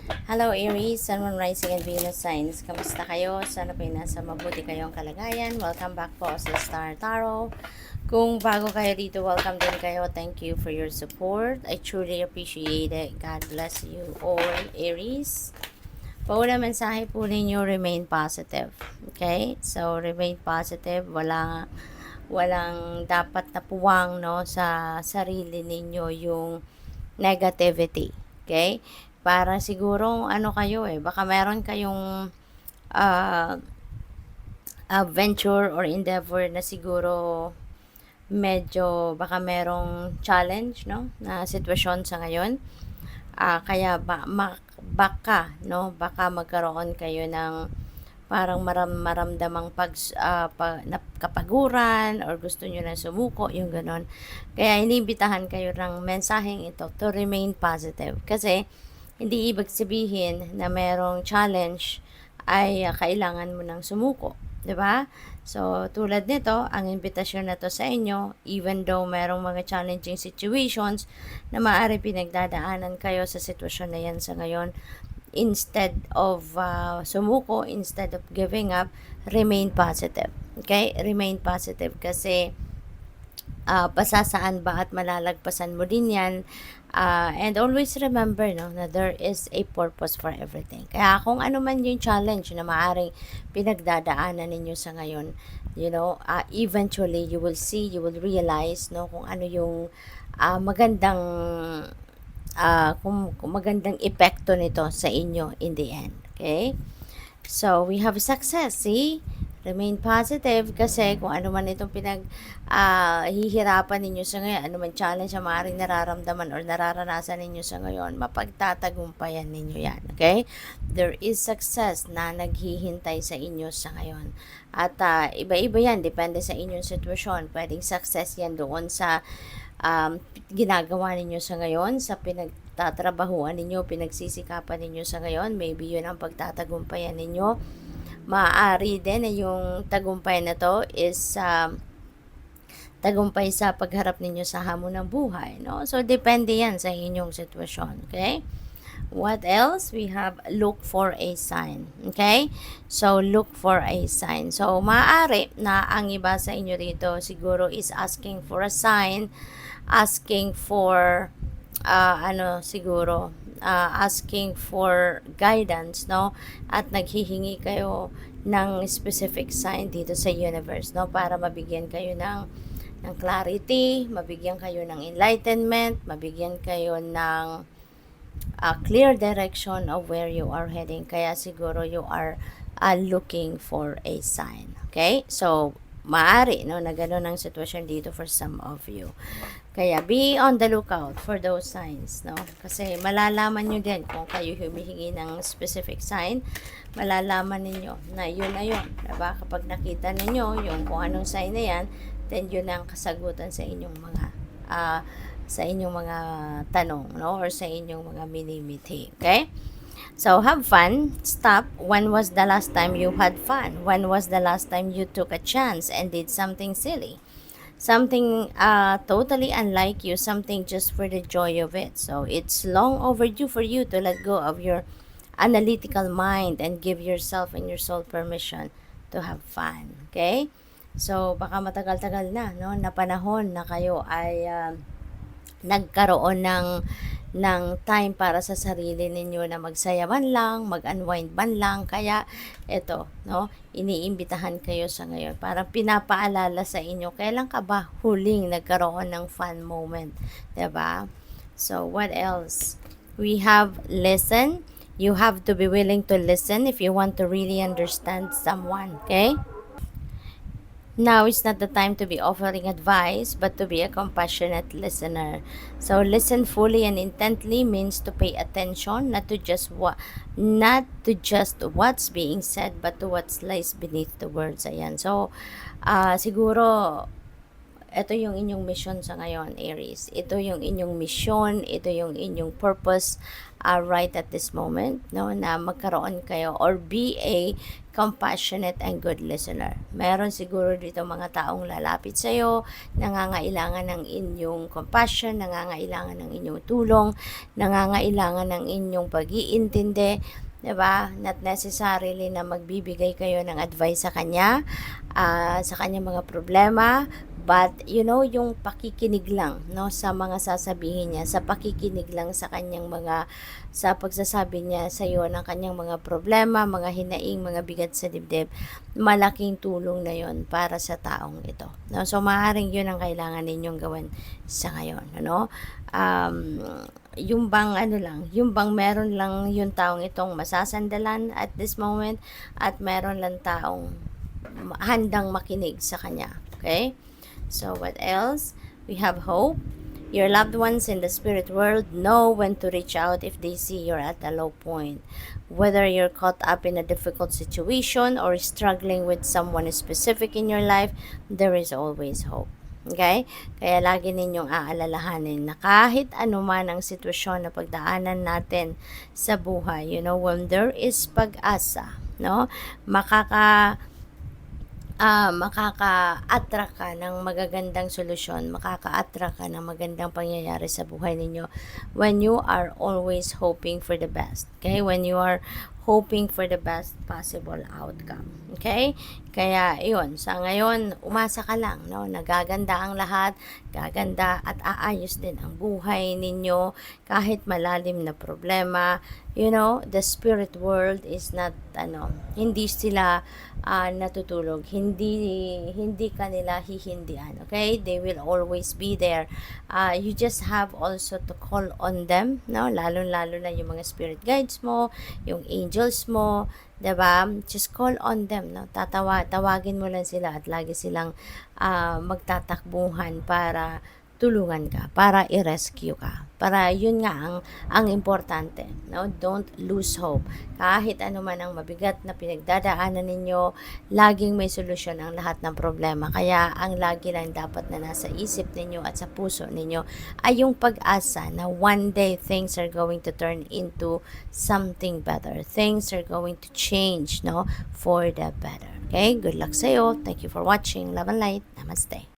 Hello Aries, Sun, Moon, Rising, and Venus signs. Kamusta kayo? Sana po nasa mabuti kayong kalagayan. Welcome back po sa Star Tarot. Kung bago kayo dito, welcome din kayo. Thank you for your support. I truly appreciate it. God bless you all, Aries. Pauna mensahe po ninyo, remain positive. Okay? So, remain positive. Walang dapat na puwang, no, sa sarili ninyo yung negativity. Okay? Para siguro ano kayo baka meron kayong uh, venture or endeavor na siguro medyo baka merong challenge, no, na sitwasyon sa ngayon. Kaya baka magkaroon kayo ng parang maramdamang kapaguran or gusto nyo na sumuko, yung ganon. Kaya iniimbitahan kayo ng mensaheng ito to remain positive. Kasi hindi ibig sabihin na merong challenge ay kailangan mo nang sumuko, 'di ba? So, tulad nito, ang imbitasyon na to sa inyo, even though merong mga challenging situations na maaari pinagdadaanan kayo sa sitwasyon na yan sa ngayon, instead of sumuko, instead of giving up, remain positive. Okay? Remain positive kasi pasasaan ba at malalagpasan mo din yan. And always remember, no, na there is a purpose for everything. Kaya kung ano man yung challenge na maaring pinagdadaanan ninyo sa ngayon, eventually you will see, you will realize, no, kung ano yung magandang kung magandang epekto nito sa inyo in the end. Okay? So, we have success, see? Remain positive kasi kung ano man itong hihirapan ninyo sa ngayon, ano man challenge na maaaring nararamdaman or nararanasan ninyo sa ngayon, mapagtatagumpayan ninyo yan. Okay? There is success na naghihintay sa inyo sa ngayon. At iba-iba yan, depende sa inyong sitwasyon. Pwedeng success yan doon sa ginagawa ninyo sa ngayon, sa pinagtatrabahuan ninyo, pinagsisikapan ninyo sa ngayon. Maybe yun ang pagtatagumpayan ninyo. Maaari din na yung tagumpay na to is tagumpay sa pagharap ninyo sa hamon ng buhay, no? So, depende yan sa inyong sitwasyon, okay? What else? We have look for a sign, okay? So, look for a sign. So, maaari na ang iba sa inyo rito siguro is asking for a sign, asking for asking for guidance, no? At naghihingi kayo ng specific sign dito sa universe, no? Para mabigyan kayo ng clarity, mabigyan kayo ng enlightenment, mabigyan kayo ng clear direction of where you are heading. Kaya siguro you are looking for a sign. Okay? So, maaari, no, na gano'n ang sitwasyon dito for some of you. Kaya be on the lookout for those signs, no? Kasi malalaman nyo din kung kayo humihingi ng specific sign, malalaman ninyo na yun na yun. Diba? Kapag nakita ninyo yung kung anong sign na yan, then yun ang kasagutan sa inyong mga tanong, no? Or sa inyong mga minimiti. Okay? So, have fun. Stop. When was the last time you had fun? When was the last time you took a chance and did something silly? Something totally unlike you, something just for the joy of it. So, it's long overdue for you to let go of your analytical mind and give yourself and your soul permission to have fun. Okay? So, baka matagal-tagal na, no, na panahon na kayo ay nagkaroon ng time para sa sarili ninyo na magsaya man lang, mag-unwind man lang. Kaya eto, no, iniimbitahan kayo sa ngayon. Parang pinapaalala sa inyo, kailan ka ba huling nagkaroon ng fun moment? 'Di ba? So, what else? We have listen. You have to be willing to listen if you want to really understand someone, okay? Now is not the time to be offering advice, but to be a compassionate listener. So listen fully and intently means to pay attention, not to just what's being said, but to what lies beneath the words. Ayan. So siguro ito yung inyong mission sa ngayon, Aries. Ito yung inyong mission, ito yung inyong purpose right at this moment, no, na magkaroon kayo or be a compassionate and good listener. Meron siguro dito mga taong lalapit sa iyo, nangangailangan ng inyong compassion, nangangailangan ng inyong tulong, nangangailangan ng inyong pag-iintindi, 'di ba? Not necessarily na magbibigay kayo ng advice sa kanya, sa kanyang mga problema, but yung pakikinig lang, no, sa mga sasabihin niya, sa pakikinig lang sa kanyang mga sa pagsasabi niya sa iyo ng kanyang mga problema, mga hinaing, mga bigat sa dibdib, malaking tulong na yon para sa taong ito. No? So maaaring 'yun ang kailangan ninyong gawin sa ngayon, ano? Um, yung bang yung bang meron lang yung taong itong masasandalan at this moment at meron lang taong handang makinig sa kanya. Okay? So, what else? We have hope. Your loved ones in the spirit world know when to reach out if they see you're at a low point. Whether you're caught up in a difficult situation or struggling with someone specific in your life, there is always hope. Okay? Kaya lagi ninyong aalalahanin na kahit anuman ang sitwasyon na pagdaanan natin sa buhay, when there is pag-asa, no? Makaka-attract ka ng magagandang solusyon, makaka-attract ka ng magandang pangyayari sa buhay ninyo when you are always hoping for the best. Okay? When you are hoping for the best possible outcome. Okay? Kaya, yun, sa ngayon, umasa ka lang, no? Nagaganda ang lahat, gaganda at aayos din ang buhay ninyo kahit malalim na problema. The spirit world is not, hindi sila natutulog. Hindi kanila hihindihan. Okay? They will always be there. You just have also to call on them, no? Lalo-lalo na yung mga spirit guides mo, yung angels mo, 'di ba? Just call on them, no? Tawagin mo lang sila at lagi silang magtatakbuhan para tulungan ka, para i-rescue ka. Para yun nga ang importante, no? Don't lose hope. Kahit ano man ang mabigat na pinagdadaanan ninyo, laging may solusyon ang lahat ng problema. Kaya ang lagi lang dapat na nasa isip ninyo at sa puso ninyo ay yung pag-asa na one day things are going to turn into something better. Things are going to change, no, for the better. Okay? Good luck sa'yo. Thank you for watching. Love and light. Namaste.